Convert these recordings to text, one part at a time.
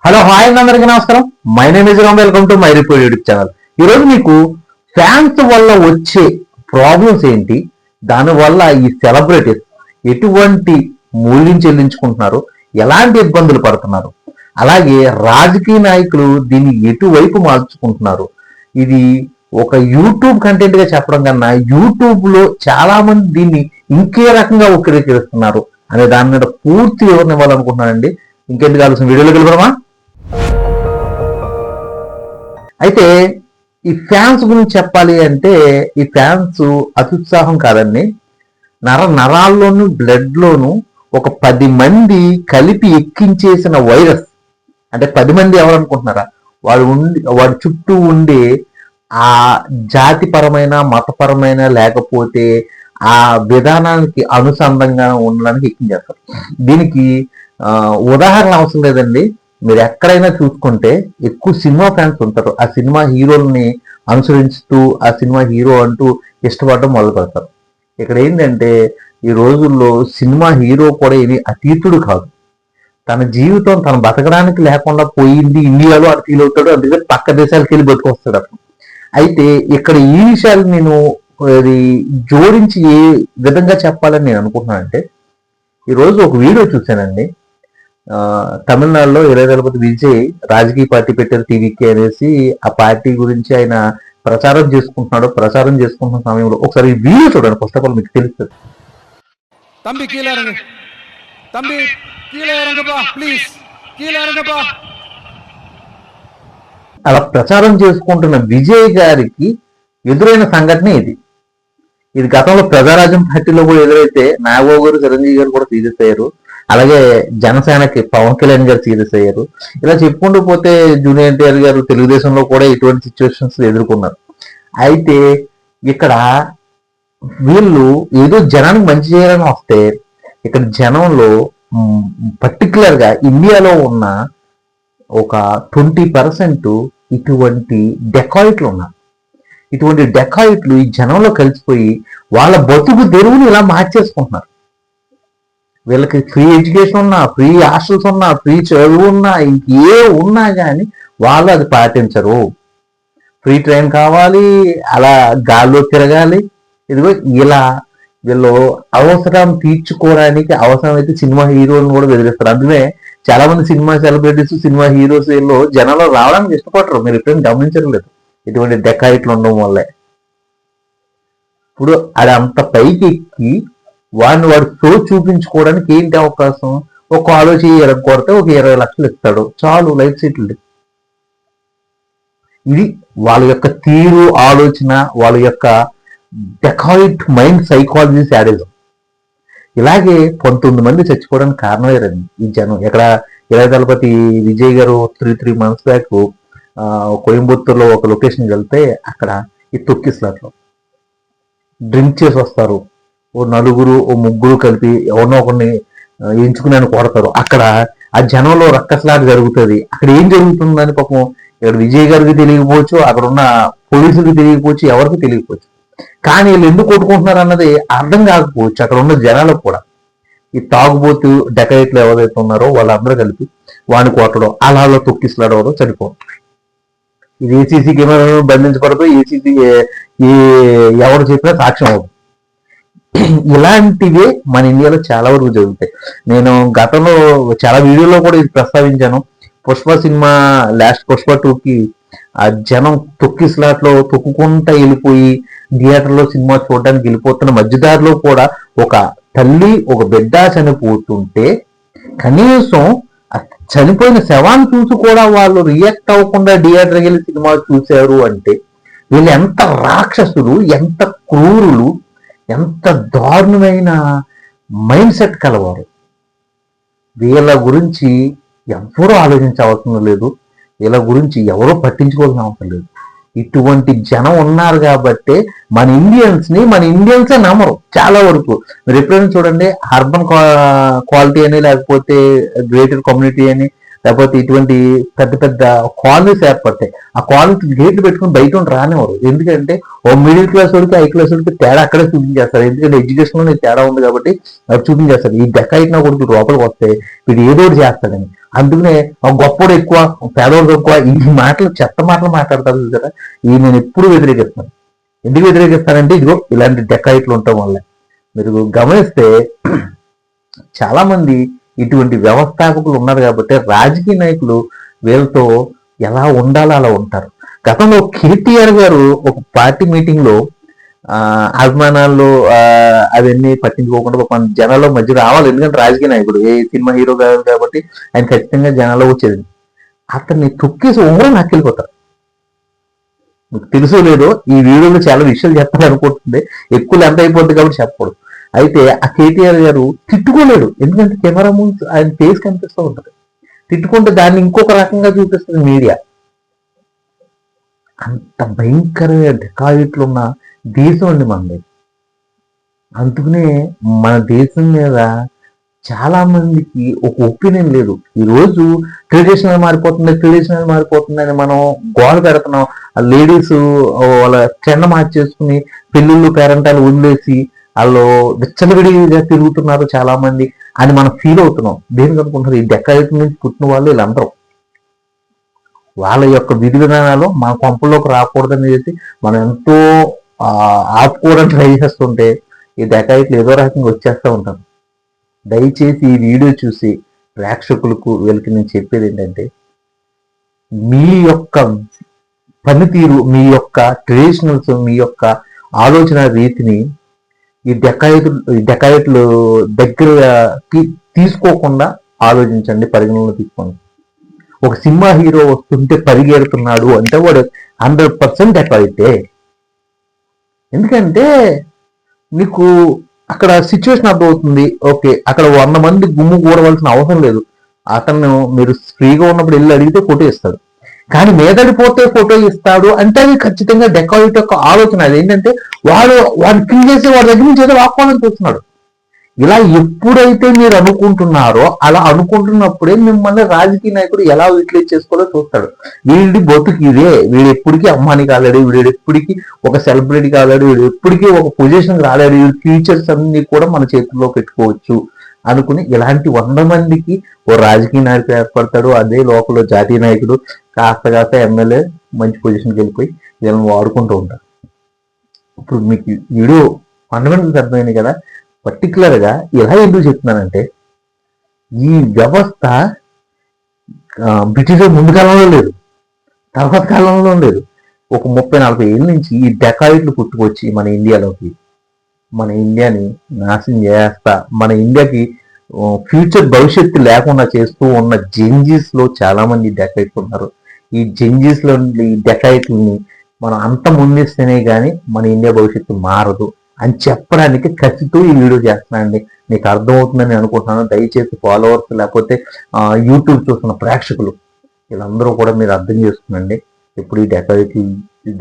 Hello hi అందరికీ నమస్కారం. My name is Ram. Welcome to my report YouTube channel. ఈరోజు మీకు ఫ్యాన్స్ వల్ల వచ్చే ప్రాబ్లమ్స్ ఏంటి, దానివల్ల ఈ సెలబ్రిటీస్ ఎటువంటి మూల్యం చెల్లించుకుంటున్నారు, ఎలాంటి ఇబ్బందులు పడుతున్నారు, అలాగే రాజకీయ నాయకులు దీన్ని ఎటువైపు మార్చుకుంటున్నారు, ఇది ఒక యూట్యూబ్ కంటెంట్ గా చెప్పడం కన్నా యూట్యూబ్ లో చాలా మంది దీన్ని ఇంకే రకంగా వక్రీకరిస్తున్నారు అనే దాని మీద పూర్తి వివరణ ఇవ్వాలనుకుంటున్నానండి. ఇంకెందుకు కావాల్సిన వీడియోలోకి వెళ్ళిపోదామా? అయితే ఈ ఫ్యాన్స్ గురించి చెప్పాలి అంటే ఈ ఫ్యాన్స్ అత్యుత్సాహం కాదండి, నరాల్లోనూ బ్లడ్లోనూ ఒక 10 మంది కలిపి ఎక్కించేసిన వైరస్. అంటే 10 మంది ఎవరనుకుంటున్నారా, వాడి చుట్టూ ఉండే ఆ జాతిపరమైన మతపరమైన లేకపోతే ఆ విధానానికి అనుసంధంగా ఉండడానికి ఎక్కించేస్తారు. దీనికి ఉదాహరణ అవసరం లేదండి. మీరు ఎక్కడైనా చూసుకుంటే ఎక్కువ సినిమా ఫ్యాన్స్ ఉంటారు. ఆ సినిమా హీరోల్ని అనుసరిస్తూ ఆ సినిమా హీరో అంటూ ఇష్టపడడం మొదలు పెడతారు. ఇక్కడ ఏంటంటే ఈ రోజుల్లో సినిమా హీరో కూడా ఏమి అతీతుడు కాదు. తన జీవితం తను బతకడానికి లేకుండా పోయింది ఇండియాలో అది ఫీల్ అవుతాడు. అందుకే పక్క దేశాలకు వెళ్ళి బతుకొస్తాడు అతను. అయితే ఇక్కడ ఈ విషయాలు నేను జోడించి ఏ విధంగా చెప్పాలని నేను అనుకుంటున్నానంటే, ఈరోజు ఒక వీడియో చూశానండి. తమిళనాడులో ఇళయదళపతి విజయ్ రాజకీయ పార్టీ పెట్టారు టీవీకి అనేసి ఆ పార్టీ గురించి ఆయన ప్రచారం చేసుకుంటున్న సమయంలో ఒకసారి ఈ వీడియో చూడండి. ఫస్ట్ ఆఫ్ ఆల్ మీకు తెలుస్తుంది. అలా ప్రచారం చేసుకుంటున్న విజయ్ గారికి ఎదురైన సంఘటన ఇది గతంలో ప్రజారాజ్యం పార్టీలో కూడా ఎదురైతే నాగబాబు గారు చిరంజీవి గారు కూడా సీరియస్ అయ్యారు. అలాగే జనసేనకి పవన్ కళ్యాణ్ గారు సీరియస్ అయ్యారు. ఇలా చెప్పుకుంటూ పోతే జూనియర్ ఎన్టీఆర్ గారు తెలుగుదేశంలో కూడా ఇటువంటి సిచ్యువేషన్స్ ఎదుర్కొన్నారు. అయితే ఇక్కడ వీళ్ళు ఏదో జనానికి మంచి చేయాలని వస్తే ఇక్కడ జనంలో పర్టికులర్ గా ఇండియాలో ఉన్న ఒక 20% ఇటువంటి డెకాయిట్లు ఉన్నారు. ఇటువంటి డెకాయిట్లు ఈ జనంలో కలిసిపోయి వాళ్ళ బతుకు తెరువుని ఇలా మార్చేసుకుంటున్నారు. వీళ్ళకి ఫ్రీ ఎడ్యుకేషన్ ఉన్నా, ఫ్రీ హాస్టల్స్ ఉన్నా, ఫ్రీ చదువు ఉన్నా, ఇంకే ఉన్నా కానీ వాళ్ళు అది పాటించరు. ఫ్రీ ట్రైన్ కావాలి, అలా గాల్లో తిరగాలి. ఇదిగో ఇలా వీళ్ళు అవసరం తీర్చుకోవడానికి అవసరమైతే సినిమా హీరోలను కూడా బెదిరిస్తారు. అందుకే చాలా మంది సినిమా సెలబ్రిటీస్, సినిమా హీరోస్ వీళ్ళు జనంలో రావడానికి ఇష్టపడరు. మీరు ఎప్పుడైనా గమనించలేదు ఇటువంటి డెకాయిట్లు ఉండడం వల్లే. ఇప్పుడు అది అంత పైకి ఎక్కి వాడు షో చూపించుకోవడానికి ఏంటి అవకాశం? ఒక ఆలోచి కొడితే ఒక 20 లక్షలు ఇస్తాడు చాలు, లైఫ్ సెటిల్డ్. ఇది వాళ్ళ యొక్క తీరు, ఆలోచన, వాళ్ళ యొక్క డెకాయిట్ మైండ్ సైకాలజీ శాడిజం. ఇలాగే 19 మంది చచ్చిపోవడానికి కారణమయ్యారండి ఈ జనం. ఇక్కడ ఇళయదళపతి విజయ్ గారు 3 months బ్యాక్ కోయంబత్తూరులో ఒక లొకేషన్కి వెళ్తే అక్కడ ఈ తొక్కిస్లాట్లో డ్రింక్ చేసి వస్తారు. ఓ 4-3 కలిపి ఎవరినో ఒకరిని ఎంచుకుని కొడతారు. అక్కడ ఆ జనంలో రక్కసలాట జరుగుతుంది. అక్కడ ఏం జరుగుతుందని పాపం ఇక్కడ విజయ్ గారికి తెలియకపోవచ్చు, అక్కడ ఉన్న పోలీసులకు తెలియకపోవచ్చు, ఎవరికి తెలియకపోవచ్చు. కానీ వీళ్ళు ఎందుకు కొట్టుకుంటున్నారు అన్నది అర్థం కాకపోవచ్చు అక్కడ ఉన్న జనాలకు కూడా. ఈ తాగుబోతు డెకాయిట్లు ఎవరైతే ఉన్నారో వాళ్ళందరూ కలిపి వాడిని కొట్టడం, అలా తొక్కిసలాడవడం, చనిపోవడం. ఇది ఏసీసీ కెమెరాలను బంధించబడదు, ఏసీసీ ఎవరు చెప్పినా సాక్ష్యం అవుతుంది. ఇలాంటివే మన ఇండియాలో చాలా వరకు జరుగుతాయి. నేను గతంలో చాలా వీడియోలో కూడా ఇది ప్రస్తావించాను. పుష్ప సినిమా లాస్ట్ పుష్ప 2కి ఆ జనం తొక్కిస్లాట్లో తొక్కుకుంటా వెళ్ళిపోయి థియేటర్లో సినిమా చూడడానికి వెళ్ళిపోతున్న మధ్యదారిలో కూడా ఒక తల్లి ఒక బిడ్డ చనిపోతుంటే కనీసం చనిపోయిన శవాన్ని చూసి కూడా వాళ్ళు రియాక్ట్ అవ్వకుండా థియేటర్కి వెళ్ళి సినిమా చూశారు అంటే వీళ్ళు ఎంత రాక్షసులు, ఎంత క్రూరులు, ఎంత దారుణమైన మైండ్ సెట్ కలవారు. వీళ్ళ గురించి ఎవరూ ఆలోచించవసరం లేదు, వీళ్ళ గురించి ఎవరో పట్టించుకోవాల్సిన అవసరం లేదు. ఇటువంటి జనం ఉన్నారు కాబట్టి మన ఇండియన్సే నమ్మరు చాలా వరకు. మీరు ఎప్పుడైనా చూడండి, అర్బన్ క్వాలిటీ అని లేకపోతే గ్రేటర్ కమ్యూనిటీ అని లేకపోతే ఇటువంటి పెద్ద పెద్ద కాలనీస్ ఏర్పడతాయి. ఆ కాలనీ గేట్లు పెట్టుకుని బయట రానివ్వరు. ఎందుకంటే ఓ మిడిల్ క్లాస్ వాడికి హై క్లాస్ వాడికి తేడా అక్కడే చూపించేస్తారు. ఎందుకంటే ఎడ్యుకేషన్ లో తేడా ఉంది కాబట్టి అది చూపించేస్తారు. ఈ డెకాయిట్ నా కొడుకు లోపలికి వస్తే వీడు ఏదో ఒకటి చేస్తాడని. అందుకనే గొప్పడు ఎక్కువ, పేదవాడు ఎక్కువ, ఈ మాటలు చెత్త మాటలు మాట్లాడతారు కదా, ఇవి నేను ఎప్పుడు వ్యతిరేకిస్తాను. ఎందుకు వ్యతిరేకిస్తానంటే ఇదిగో ఇలాంటి డెకాయిట్లు ఉండటం వల్ల. మీరు గమనిస్తే చాలా మంది ఇటువంటి వ్యవస్థాపకులు ఉన్నారు కాబట్టి రాజకీయ నాయకులు వీళ్ళతో ఎలా ఉండాలో అలా ఉంటారు. గతంలో కేటీఆర్ గారు ఒక పార్టీ మీటింగ్ లో అభిమానాల్లో అవన్నీ పట్టించుకోకుండా ఒక జనాల్లో మధ్య రావాలి. ఎందుకంటే రాజకీయ నాయకుడు, ఏ సినిమా హీరో కాదు కాబట్టి ఆయన ఖచ్చితంగా జనాల్లో వచ్చేది. అతన్ని తొక్కేసి ఉంగరం నాకెళ్ళిపోతారు. మీకు తెలుసో లేదో ఈ వీడియోలో చాలా విషయాలు చెప్పాలి అనుకుంటుంది, ఎక్కువ లెంత్ అయిపోతుంది కాబట్టి చెప్పకూడదు. అయితే ఆ కేటీఆర్ గారు తిట్టుకోలేడు, ఎందుకంటే కెమెరా ముందు ఆయన ఫేస్ కనిపిస్తూ ఉంటుంది. తిట్టుకుంటే దాన్ని ఇంకొక రకంగా చూపిస్తుంది మీడియా. అంత భయంకరమైన డెకాయిట్లు ఉన్న దేశం అండి మనది. అందుకనే మన దేశం మీద చాలా మందికి ఒక ఒపీనియన్ లేదు. ఈరోజు ట్రెడిషనల్ మారిపోతుందని మనం గోడ పెడుతున్నాం. లేడీస్ వాళ్ళ ట్రెండ్ మార్చేసుకుని పెళ్ళిళ్ళు పేరెంటాలు వదిలేసి వాళ్ళు విచ్చలవిడిగా తిరుగుతున్నారు చాలా మంది అని మనం ఫీల్ అవుతున్నాం. దేనికి అనుకుంటున్నారు? ఈ డెకాయిట్ నుంచి పుట్టిన వాళ్ళు వీళ్ళందరూ వాళ్ళ యొక్క విధి విధానాలు మన కొంపల్లోకి రాకూడదని చెప్పి మనం ఎంతో ఆపుకోవడానికి ట్రై చేస్తుంటే ఈ డెకాయిట్లు ఏదో రకంగా వచ్చేస్తూ ఉంటారు. దయచేసి ఈ వీడియో చూసి ప్రేక్షకులకు వీళ్ళకి నేను చెప్పేది ఏంటంటే, మీ యొక్క పనితీరు, మీ యొక్క ట్రెడిషనల్స్, మీ యొక్క ఆలోచన రీతిని ఈ డెకాయిట్లు దగ్గర తీసుకోకుండా ఆలోచించండి, పరిగణనలో తీసుకోండి. ఒక సినిమా హీరో వస్తుంటే పరిగెడుతున్నాడు అంటే వాడు 100% డెకాయిటే. ఎందుకంటే మీకు అక్కడ సిచ్యువేషన్ అర్థమవుతుంది. ఓకే, అక్కడ 100 మంది గుమ్ము కూడవలసిన అవసరం లేదు. అతను మీరు ఫ్రీగా ఉన్నప్పుడు వెళ్ళి అడిగితే ఫోటో ఇస్తాడు. కానీ మీదడిపోతే ఫోటో ఇస్తాడు అంటే అది ఖచ్చితంగా డెకాయిట్ యొక్క ఆలోచన. అది ఏంటంటే వాడు ఫిల్ చేసి వాడి దగ్గర నుంచి ఏదో వాక్కోవాలని చూస్తున్నాడు. ఇలా ఎప్పుడైతే మీరు అనుకుంటున్నారో అలా అనుకుంటున్నప్పుడే మిమ్మల్ని రాజకీయ నాయకుడు ఎలా యూటిలైజ్ చేసుకోవాలో చూస్తాడు. వీడి బతుకు ఇదే, వీడు ఎప్పటికీ అమ్మాని కాలేడు, వీడు ఎప్పటికీ ఒక సెలబ్రిటీ కాలేడు, వీడు ఎప్పటికీ ఒక పొజిషన్ రాలేడు, వీడి ఫ్యూచర్స్ అన్ని కూడా మన చేతుల్లో పెట్టుకోవచ్చు అనుకుని ఇలాంటి 100 మందికి ఓ రాజకీయ నాయకుడు ఏర్పడతాడు. అదే లోపల జాతీయ నాయకుడు కాస్త ఎమ్మెల్యే మంచి పొజిషన్కి వెళ్ళిపోయి వీళ్ళని వాడుకుంటూ ఉంటారు. ఇప్పుడు మీకు వీడియో ఫండమెంటల్స్ అర్థమైంది కదా. పర్టికులర్గా ఇలా ఎందుకు చెప్తున్నానంటే, ఈ వ్యవస్థ బ్రిటిష్ ముందు కాలంలో లేదు, తర్వాత కాలంలో లేదు. ఒక 30-40 ఏళ్ళ నుంచి ఈ డెకాయిట్లు పుట్టుకొచ్చి మన ఇండియాలోకి, మన ఇండియాని నాశనం చేస్తా, మన ఇండియాకి ఫ్యూచర్ భవిష్యత్తు లేకుండా చేస్తూ ఉన్న జెంజీస్ లో చాలా మంది డెకాయిట్లు ఉన్నారు. ఈ జెంజీస్ లో ఈ డెకాయిట్లని మనం అంత ముందిస్తేనే కానీ మన ఇండియా భవిష్యత్తు మారదు అని చెప్పడానికి ఖచ్చితంగా ఈ వీడియో చేస్తున్నానండి. మీకు అర్థమవుతుందని అనుకుంటున్నాను. దయచేసి ఫాలోవర్స్ లేకపోతే యూట్యూబ్ చూస్తున్న ప్రేక్షకులు వీళ్ళందరూ కూడా మీరు అర్థం చేసుకునండి. ఎప్పుడు ఈ డెకాయిట్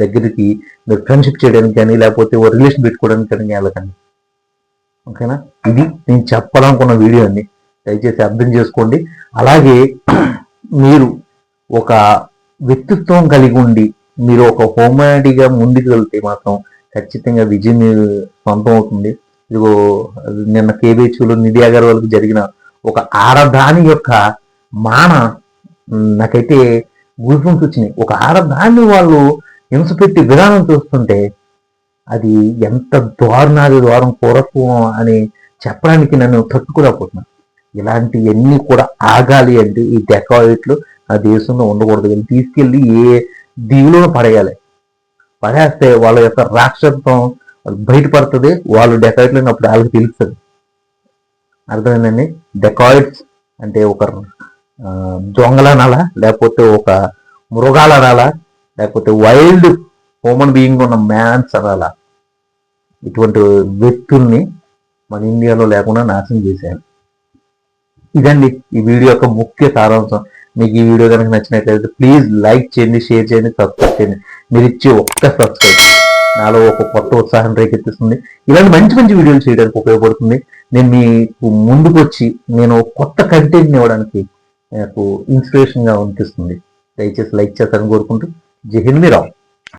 దగ్గరికి మీరు ఫ్రెండ్షిప్ చేయడానికి కానీ లేకపోతే ఓ రిలేషన్ పెట్టుకోవడానికి కానీ వెళ్ళకండి. ఓకేనా? ఇది నేను చెప్పాలనుకున్న వీడియో అండి. దయచేసి అర్థం చేసుకోండి. అలాగే మీరు ఒక వ్యక్తిత్వం కలిగి ఉండి మీరు ఒక హోమాడిగా ముందుకు వెళ్తే మాత్రం ఖచ్చితంగా విజయం సొంతం అవుతుంది. ఇదిగో నిన్న కేబీహెచ్లో నిధి అగర్వాల్కి జరిగిన ఒక ఆడదాని యొక్క నాకైతే గుర్తింపు వచ్చినాయి. ఒక ఆడదాన్ని వాళ్ళు హింస పెట్టి విధానం చూస్తుంటే అది ఎంత దారుణం కోరత్వం అని చెప్పడానికి నన్ను తట్టుకోలేకపోతున్నాను. ఇలాంటివన్నీ కూడా ఆగాలి అంటే ఈ డెకాయిట్లు ఆ దేశంలో ఉండకూడదు. వీళ్ళు తీసుకెళ్ళి ఏ దీవులో పడేస్తే వాళ్ళ యొక్క రాక్షసత్వం బయటపడుతుంది. వాళ్ళు డెకాయిట్లు అప్పుడు వాళ్ళకి తెలుస్తుంది. అర్థమైందండి? డెకాయిట్స్ అంటే ఒక దొంగలనాలా, లేకపోతే ఒక మృగాలనాలా, లేకపోతే వైల్డ్ హ్యూమన్ బీయింగ్ ఉన్న మ్యాన్స్ అనాలా, ఇటువంటి వ్యక్తుల్ని మన ఇండియాలో లేకుండా నాశనం చేశాను. ఇదండి ఈ వీడియో యొక్క ముఖ్య సారాంశం. మీకు ఈ వీడియో కనుక నచ్చినట్లయితే ప్లీజ్ లైక్ చేయండి, షేర్ చేయండి, సబ్స్క్రైబ్ చేయండి. మీరు ఇచ్చే ఒక్క సబ్స్క్రైబ్ నాలో ఒక కొత్త ఉత్సాహం రేకెత్తిస్తుంది. ఇలాంటి మంచి వీడియోలు చేయడానికి ఉపయోగపడుతుంది. నేను మీకు ముందుకు వచ్చి నేను కొత్త కంటెంట్ని ఇవ్వడానికి నాకు ఇన్స్పిరేషన్గా అనిపిస్తుంది. దయచేసి లైక్ చేస్తారని కోరుకుంటూ జై హింద్ రావు.